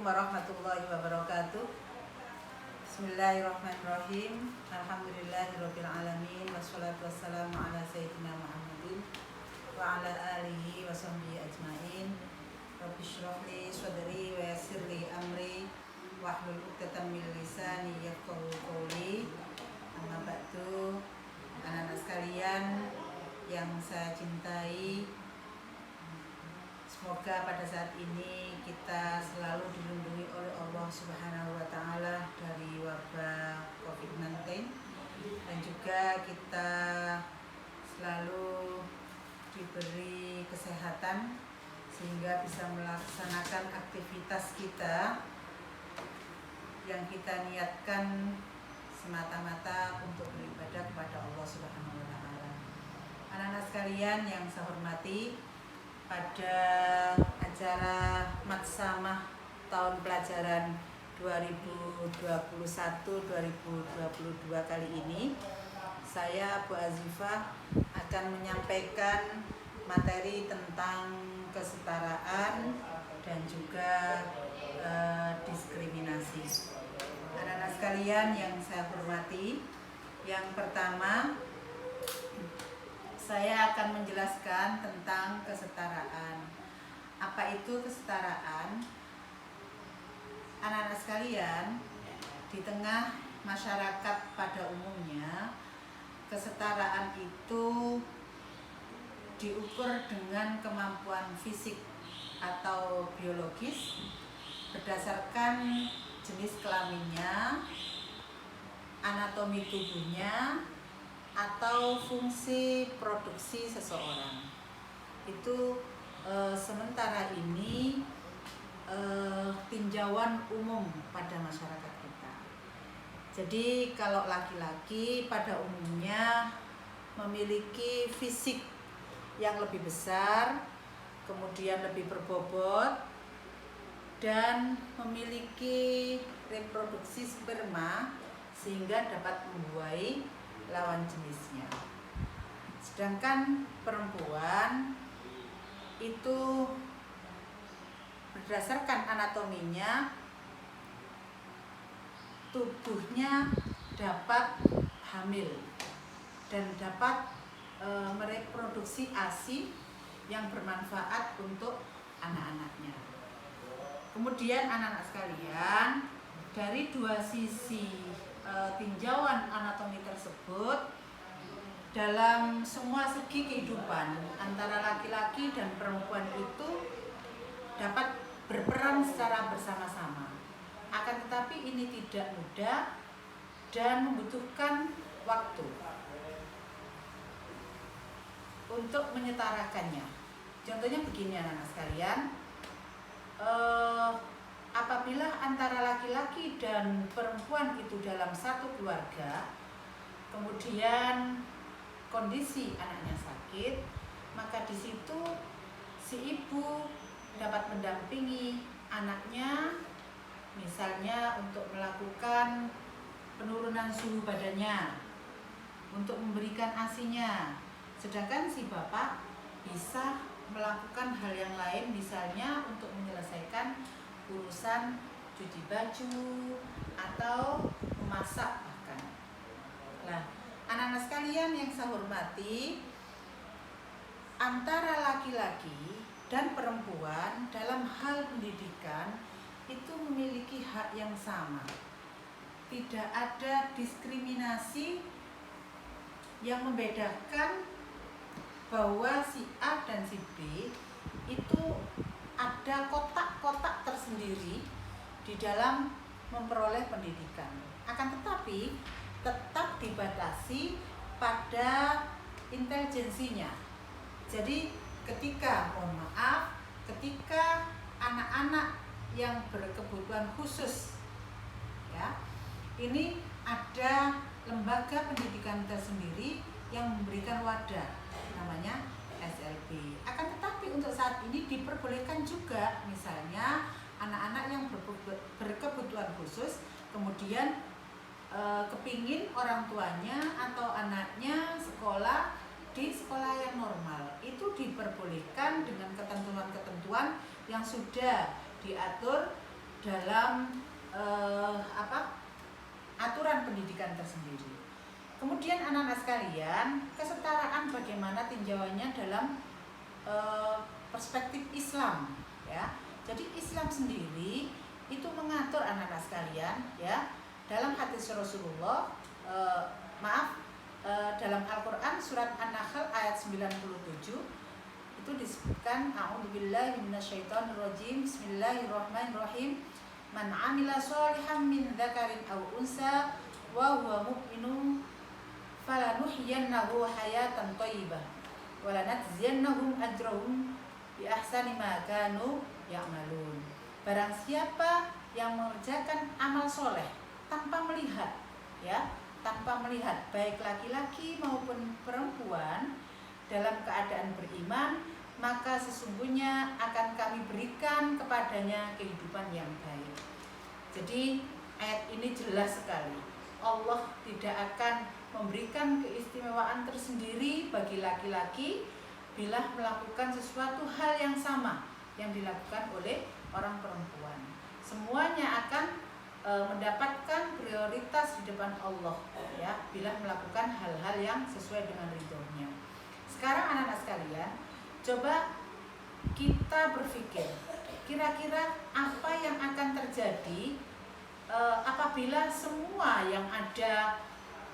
warahmatullahi wabarakatuh. Bismillahirrahmanirrahim. Alhamdulillahirabbil alamin wassalatu wassalamu ala sayyidina Muhammadin wa ala alihi wa sahbihi ajmain. Rabbi shrah li sadri wa yassir li amri wahlul 'uqdatam min lisani yafqahu qawli. Amma ba'du, anak-anak sekalian yang saya cintai, semoga pada saat ini kita selalu dilindungi oleh Allah Subhanahu wa Ta'ala dari wabah COVID-19, dan juga kita selalu diberi kesehatan sehingga bisa melaksanakan aktivitas kita yang kita niatkan semata-mata untuk beribadah kepada Allah Subhanahu wa Ta'ala. Anak-anak sekalian yang saya hormati, pada acara Matsamah tahun pelajaran 2021-2022 kali ini, saya Bu Azifah akan menyampaikan materi tentang kesetaraan dan juga diskriminasi. Anak-anak sekalian yang saya hormati, yang pertama saya akan menjelaskan tentang kesetaraan. Apa itu kesetaraan? Anak-anak sekalian, di tengah masyarakat pada umumnya, kesetaraan itu diukur dengan kemampuan fisik atau biologis berdasarkan jenis kelaminnya, anatomi tubuhnya, atau fungsi produksi seseorang. Itu sementara ini tinjauan umum pada masyarakat kita. Jadi kalau laki-laki pada umumnya memiliki fisik yang lebih besar, kemudian lebih berbobot, dan memiliki reproduksi sperma sehingga dapat membuai lawan jenisnya. Sedangkan perempuan itu berdasarkan anatominya, tubuhnya dapat hamil dan dapat mereproduksi ASI yang bermanfaat untuk anak-anaknya. Kemudian anak-anak sekalian, dari dua sisi tinjauan anatomi tersebut, dalam semua segi kehidupan antara laki-laki dan perempuan itu dapat berperan secara bersama-sama. Akan tetapi ini tidak mudah dan membutuhkan waktu untuk menyetarakannya. Contohnya begini anak-anak sekalian, apabila antara laki-laki dan perempuan itu dalam satu keluarga, kemudian kondisi anaknya sakit, maka di situ si ibu dapat mendampingi anaknya, misalnya untuk melakukan penurunan suhu badannya, untuk memberikan ASI-nya. Sedangkan si bapak bisa melakukan hal yang lain, misalnya untuk menyelesaikan urusan cuci baju atau memasak bahkan. Nah, anak-anak sekalian yang saya hormati, antara laki-laki dan perempuan dalam hal pendidikan itu memiliki hak yang sama. Tidak ada diskriminasi yang membedakan bahwa si A dan si B itu ada kotak-kotak tersendiri di dalam memperoleh pendidikan. Akan tetapi tetap dibatasi pada intelijensinya. Jadi ketika anak-anak yang berkebutuhan khusus, ya, ini ada lembaga pendidikan tersendiri yang memberikan wadah, namanya SLB. Akan tetapi untuk saat ini diperbolehkan juga, misalnya anak-anak yang berkebutuhan khusus kemudian kepingin orang tuanya atau anaknya sekolah di sekolah yang normal, itu diperbolehkan dengan ketentuan-ketentuan yang sudah diatur dalam aturan pendidikan tersendiri. Kemudian anak-anak sekalian, kesetaraan bagaimana tinjauannya dalam perspektif Islam, ya. Jadi Islam sendiri itu mengatur anak-anak sekalian, ya, dalam hadis Rasulullah, dalam Al-Quran surat An-Nahl ayat 97 itu disebutkan, a'udzubillahi minasyaitonirrajim, bismillahirrahmanirrahim, man 'amila sholihan min dzakarin aw unsa wa huwa mu'minun falanuhyiyannahu hayatan thayyibah wa lanajziyannahum ajrahum bi ahsani ma kanu ya'malun. Barang siapa yang mengerjakan amal soleh tanpa melihat, ya, tanpa melihat baik laki-laki maupun perempuan dalam keadaan beriman, maka sesungguhnya akan kami berikan kepadanya kehidupan yang baik. Jadi ayat ini jelas sekali, Allah tidak akan memberikan keistimewaan tersendiri bagi laki-laki bila melakukan sesuatu hal yang sama yang dilakukan oleh orang perempuan. Semuanya akan mendapatkan prioritas di depan Allah, ya, bila melakukan hal-hal yang sesuai dengan ridhonya. Sekarang anak-anak sekalian, coba kita berpikir, kira-kira apa yang akan terjadi apabila semua yang ada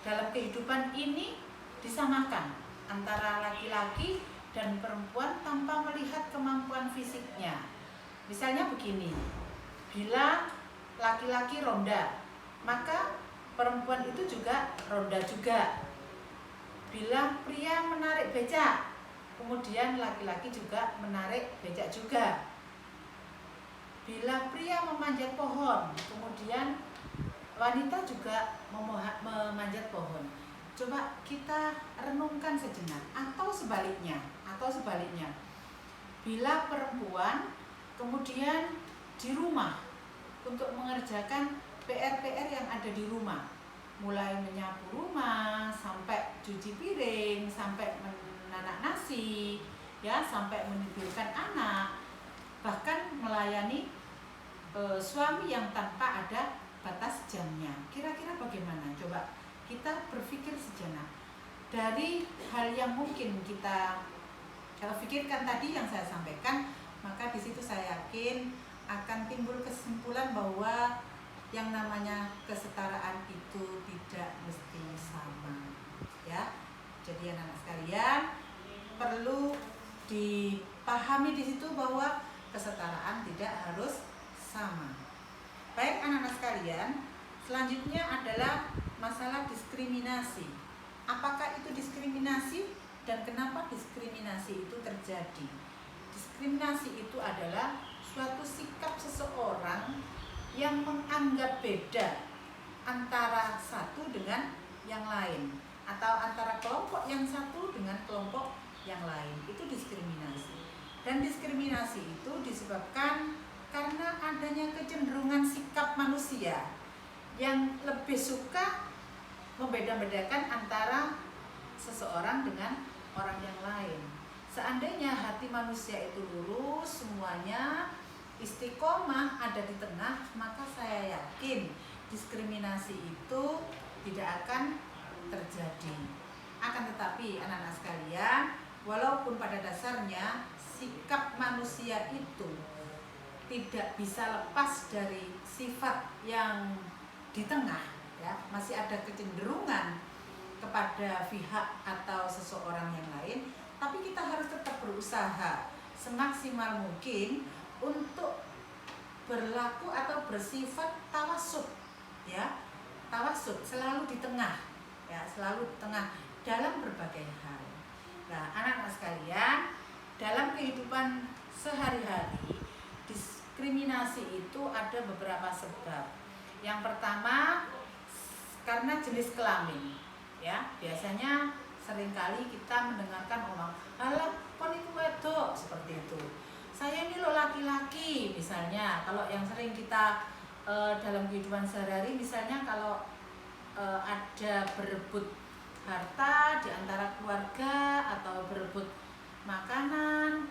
dalam kehidupan ini disamakan antara laki-laki dan perempuan tanpa melihat kemampuan fisiknya. Misalnya begini, bila laki-laki ronda, maka perempuan itu juga ronda juga. Bila pria menarik becak, kemudian laki-laki juga menarik becak juga. Bila pria memanjat pohon, kemudian wanita juga memanjat pohon. Coba kita renungkan sejenak, atau sebaliknya. Bila perempuan kemudian di rumah untuk mengerjakan PR-PR yang ada di rumah, mulai menyapu rumah, sampai cuci piring, sampai menanak nasi, ya, sampai menidurkan anak, bahkan melayani suami yang tanpa ada batas jamnya. Kira-kira bagaimana? Coba kita berpikir sejenak. Dari hal yang mungkin kita pikirkan tadi yang saya sampaikan, maka di situ saya yakin akan timbul kesimpulan bahwa yang namanya kesetaraan itu tidak mesti sama, ya. Jadi anak-anak sekalian, perlu dipahami di situ bahwa kesetaraan tidak harus sama. Baik anak-anak sekalian, selanjutnya adalah masalah diskriminasi. Apakah itu diskriminasi dan kenapa diskriminasi itu terjadi? Diskriminasi itu adalah suatu sikap seseorang yang menganggap beda antara satu dengan yang lain, atau antara kelompok yang satu dengan kelompok yang lain. Itu diskriminasi. Dan diskriminasi itu disebabkan karena adanya kecenderungan sikap manusia yang lebih suka membeda-bedakan antara seseorang dengan orang yang lain. Seandainya hati manusia itu lurus, semuanya istiqomah ada di tengah, maka saya yakin diskriminasi itu tidak akan terjadi. Akan tetapi anak-anak sekalian, walaupun pada dasarnya sikap manusia itu tidak bisa lepas dari sifat yang di tengah, ya, masih ada kecenderungan kepada pihak atau seseorang yang lain, tapi kita harus tetap berusaha semaksimal mungkin untuk berlaku atau bersifat tawasud, ya, tawasud, selalu di tengah, ya, selalu di tengah dalam berbagai hal. Nah, anak-anak sekalian, dalam kehidupan sehari-hari diskriminasi itu ada beberapa sebab. Yang pertama, karena jenis kelamin, ya, biasanya seringkali kita mendengarkan orang, "Alah, kok niku wedok," seperti itu. "Saya ini loh laki-laki," misalnya. Kalau yang sering kita dalam kehidupan sehari-hari, misalnya kalau ada berebut harta di antara keluarga atau berebut makanan,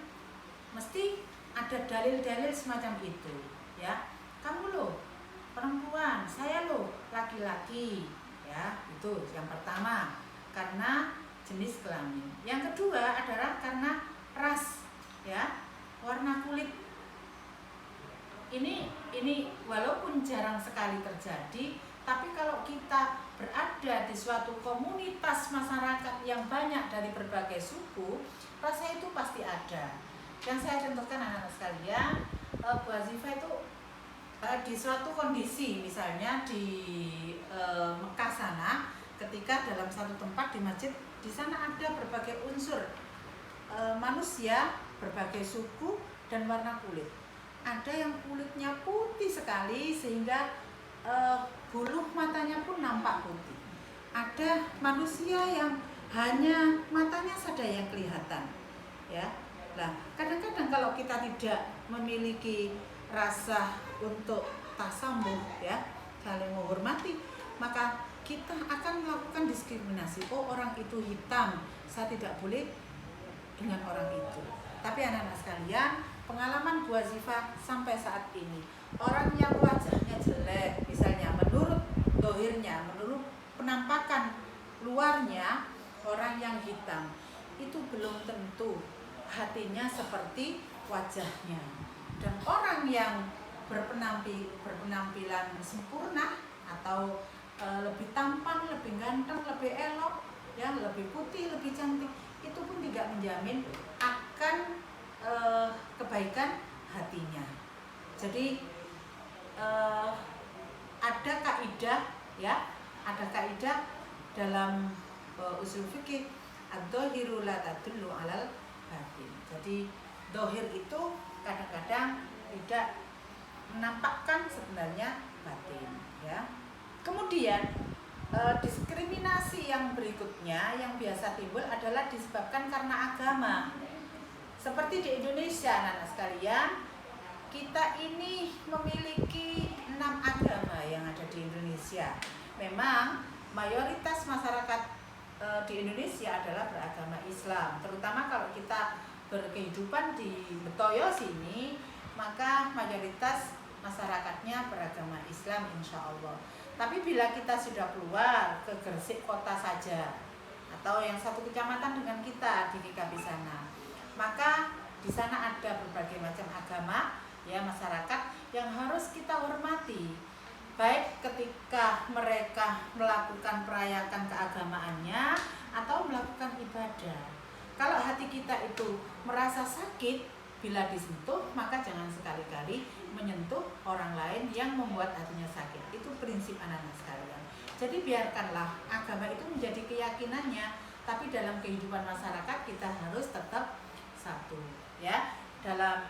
mesti ada dalil-dalil semacam itu, ya. kamu loh perempuan, saya loh laki-laki, ya. Itu yang pertama, karena jenis kelamin. Yang kedua adalah karena ras, ya, warna kulit. Ini walaupun jarang sekali terjadi, tapi kalau kita berada di suatu komunitas masyarakat yang banyak dari berbagai suku, rasa itu pasti ada. Yang saya contohkan anak-anak sekalian, Bu Azifah itu di suatu kondisi, misalnya di Mekah sana, ketika dalam satu tempat di masjid, di sana ada berbagai unsur manusia, berbagai suku dan warna kulit. Ada yang kulitnya putih sekali sehingga bulu matanya pun nampak putih. Ada manusia yang hanya matanya saja yang kelihatan, ya. Nah, kadang-kadang kalau kita tidak memiliki rasa untuk tasamuh, ya, saling menghormati, maka kita akan melakukan diskriminasi. Oh, orang itu hitam, saya tidak boleh dengan orang itu. Tapi anak-anak sekalian, pengalaman Bu Azifah sampai saat ini, orang yang wajahnya jelek, misalnya menurut dohirnya, menurut penampakan luarnya, orang yang hitam, itu belum tentu hatinya seperti wajahnya. Dan orang yang berpenampilan sempurna atau lebih tampan, lebih ganteng, lebih elok, ya, lebih putih, lebih cantik, itu pun tidak menjamin akan kebaikan hatinya. Jadi ada kaidah, ya, ada kaidah dalam usul fikih, ad-dhahiru la tadullu 'alal batin. Jadi dohir itu kadang-kadang tidak menampakkan sebenarnya batin, ya. Kemudian diskriminasi yang berikutnya yang biasa timbul adalah disebabkan karena agama. Seperti di Indonesia, anak-anak sekalian, kita ini memiliki 6 agama yang ada di Indonesia. Memang mayoritas masyarakat di Indonesia adalah beragama Islam. Terutama kalau kita berkehidupan di Betoyo sini, maka mayoritas masyarakatnya beragama Islam, insya Allah. Tapi bila kita sudah keluar ke Gresik kota saja, atau yang satu kecamatan dengan kita di GKP sana, maka di sana ada berbagai macam agama, ya, masyarakat yang harus kita hormati. Baik ketika mereka melakukan perayaan keagamaannya atau melakukan ibadah. Kalau hati kita itu merasa sakit bila disentuh, maka jangan sekali-kali menyentuh orang lain yang membuat hatinya sakit. Itu prinsip anak-anak sekalian. Jadi biarkanlah agama itu menjadi keyakinannya, tapi dalam kehidupan masyarakat kita harus tetap satu, ya. Dalam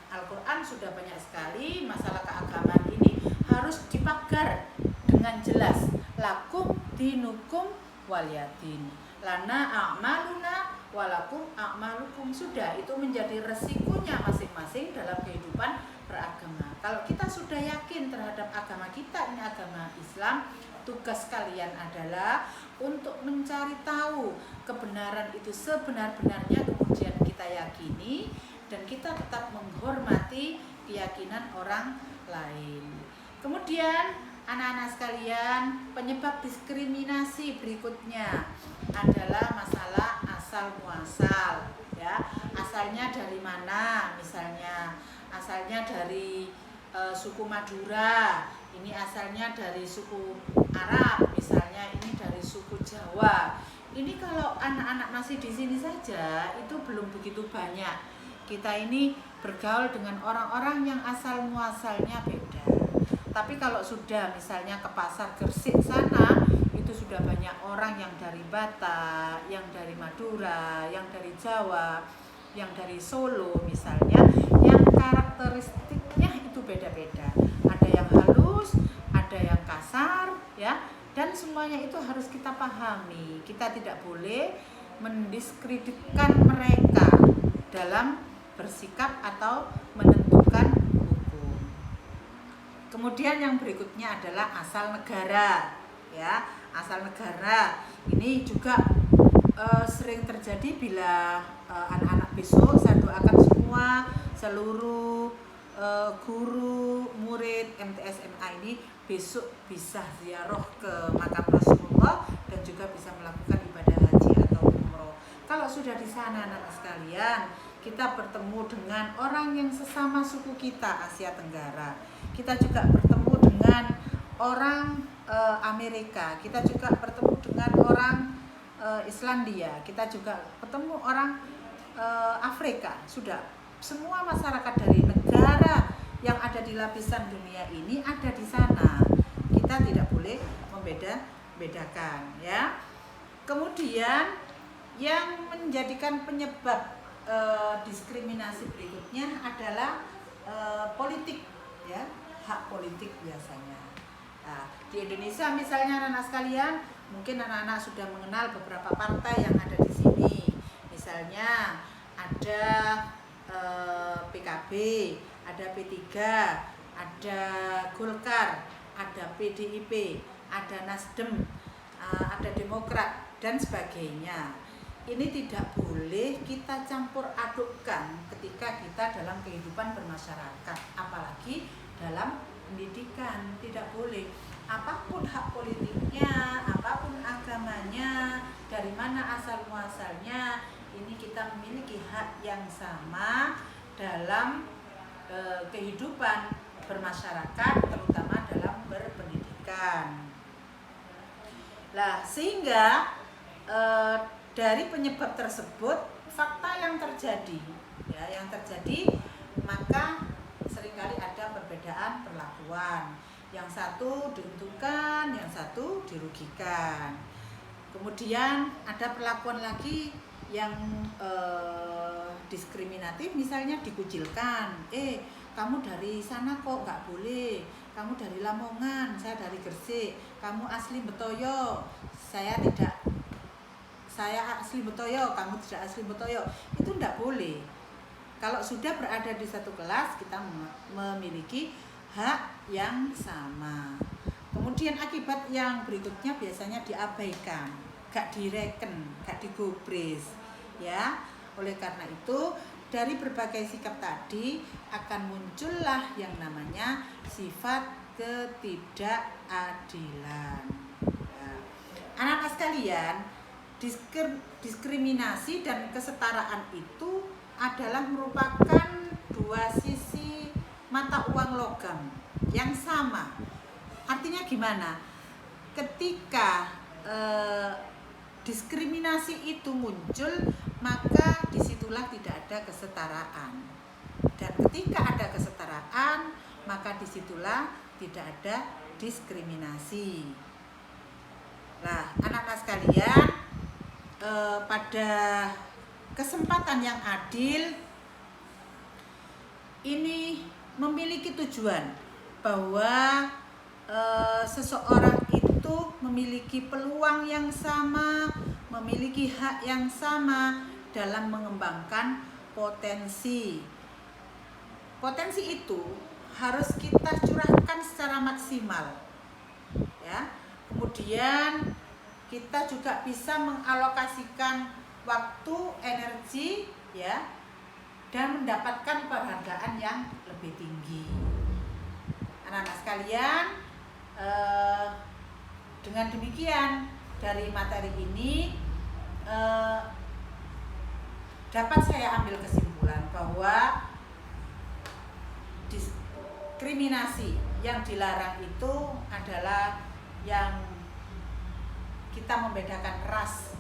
Al-Quran sudah banyak sekali masalah keagamaan ini harus dipagar dengan jelas. Lakum dinukum waliyadin, lana a'maluna walakum a'malukum. Sudah, itu menjadi resikonya masing-masing dalam kehidupan beragama. Kalau kita sudah yakin terhadap agama kita, ini agama Islam, tugas kalian adalah untuk mencari tahu kebenaran itu sebenar-benarnya, kemudian kita yakini dan kita tetap menghormati keyakinan orang lain. Kemudian anak-anak sekalian, penyebab diskriminasi berikutnya adalah masalah asal muasal, ya. Asalnya dari mana? Misalnya asalnya dari suku Madura, ini asalnya dari suku Arab, misalnya ini dari suku Jawa. Ini kalau anak-anak masih di sini saja itu belum begitu banyak. Kita ini bergaul dengan orang-orang yang asal muasalnya beda. Tapi kalau sudah misalnya ke pasar Gresik sana, itu sudah banyak orang yang dari Batak, yang dari Madura, yang dari Jawa, yang dari Solo misalnya, yang karakteristiknya itu beda-beda. Ada yang halus, ada yang kasar, ya, dan semuanya itu harus kita pahami. Kita tidak boleh mendiskreditkan mereka dalam bersikap atau menentukan hukum. Kemudian yang berikutnya adalah asal negara, ya. Asal negara ini juga sering terjadi bila anak-anak besok, saya doakan semua seluruh guru murid MTS MA ini besok bisa ziarah ke makam Rasulullah dan juga bisa melakukan ibadah haji atau umroh. Kalau sudah di sana anak sekalian, kita bertemu dengan orang yang sesama suku kita Asia Tenggara. Kita juga bertemu dengan orang Amerika, kita juga bertemu dengan orang Islandia, kita juga bertemu orang Afrika. Sudah semua masyarakat dari negara yang ada di lapisan dunia ini ada di sana. Kita tidak boleh membeda-bedakan, ya. Kemudian yang menjadikan penyebab diskriminasi berikutnya adalah politik, ya, hak politik biasanya. Nah, di Indonesia misalnya anak-anak sekalian, mungkin anak-anak sudah mengenal beberapa partai yang ada di sini. Misalnya ada PKB, ada P3, ada Golkar, ada PDIP, ada Nasdem, ada Demokrat dan sebagainya. Ini tidak boleh kita campur adukkan ketika kita dalam kehidupan bermasyarakat, apalagi dalam pendidikan. Tidak boleh. Apapun hak politiknya, apapun agamanya, dari mana asal muasalnya, ini kita memiliki hak yang sama dalam kehidupan bermasyarakat, terutama dalam berpendidikan. Lah, sehingga dari penyebab tersebut, fakta yang terjadi, maka seringkali ada perbedaan perlakuan. Yang satu diuntungkan, yang satu dirugikan. Kemudian ada perlakuan lagi yang diskriminatif, misalnya dikucilkan. Kamu dari sana kok nggak boleh, kamu dari Lamongan, saya dari Gresik, kamu asli Betoyo, saya asli Betoyo, kamu tidak asli Betoyo. Itu tidak boleh. Kalau sudah berada di satu kelas, kita memiliki hak yang sama. Kemudian akibat yang berikutnya biasanya diabaikan, gak direken, gak digubris, ya. Oleh karena itu, dari berbagai sikap tadi akan muncullah yang namanya sifat ketidakadilan. Anak-anak sekalian, diskriminasi dan kesetaraan itu adalah merupakan dua sisi mata uang logam yang sama. Artinya gimana? Ketika diskriminasi itu muncul, maka disitulah tidak ada kesetaraan. Dan ketika ada kesetaraan, maka disitulah tidak ada diskriminasi. Nah, anak-anak sekalian, pada kesempatan yang adil ini memiliki tujuan bahwa seseorang itu memiliki peluang yang sama, memiliki hak yang sama dalam mengembangkan potensi. Potensi itu harus kita curahkan secara maksimal, ya. Kemudian kita juga bisa mengalokasikan waktu, energi, ya, dan mendapatkan penghargaan yang lebih tinggi. Anak-anak sekalian, dengan demikian dari materi ini dapat saya ambil kesimpulan bahwa diskriminasi yang dilarang itu adalah yang kita membedakan ras,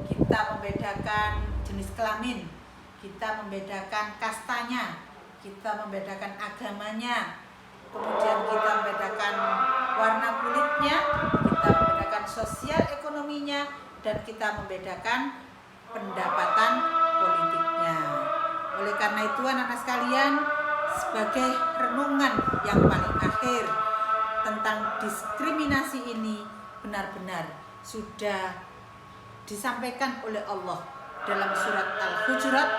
kita membedakan jenis kelamin, kita membedakan kastanya, kita membedakan agamanya, kemudian kita membedakan warna kulitnya, kita membedakan sosial ekonominya, dan kita membedakan pendapatan politiknya. Oleh karena itu anak-anak sekalian, sebagai renungan yang paling akhir tentang diskriminasi ini benar-benar sudah disampaikan oleh Allah dalam surat Al-Hujurat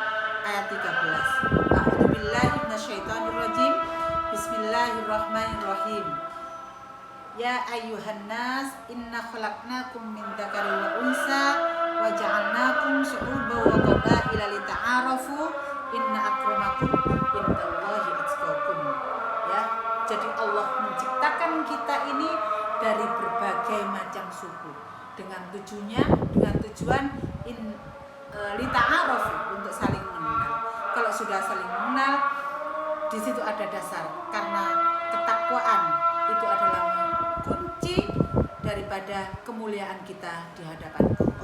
ayat 13. A'udzubillahi minasyaitonirrajim. Bismillahirrahmanirrahim. Ya ayyuhan nas, inna khalaqnakum min dzakarin wa unsa wa ja'alnakum syu'uban wa qabaila lita'arafu, inna akramakum indallahi atqakum. menciptakan kita ini dari berbagai macam suku dengan tujuan lita'arofu, untuk saling mengenal. Kalau sudah saling mengenal, di situ ada dasar, karena ketakwaan itu adalah kunci daripada kemuliaan kita di hadapan Allah.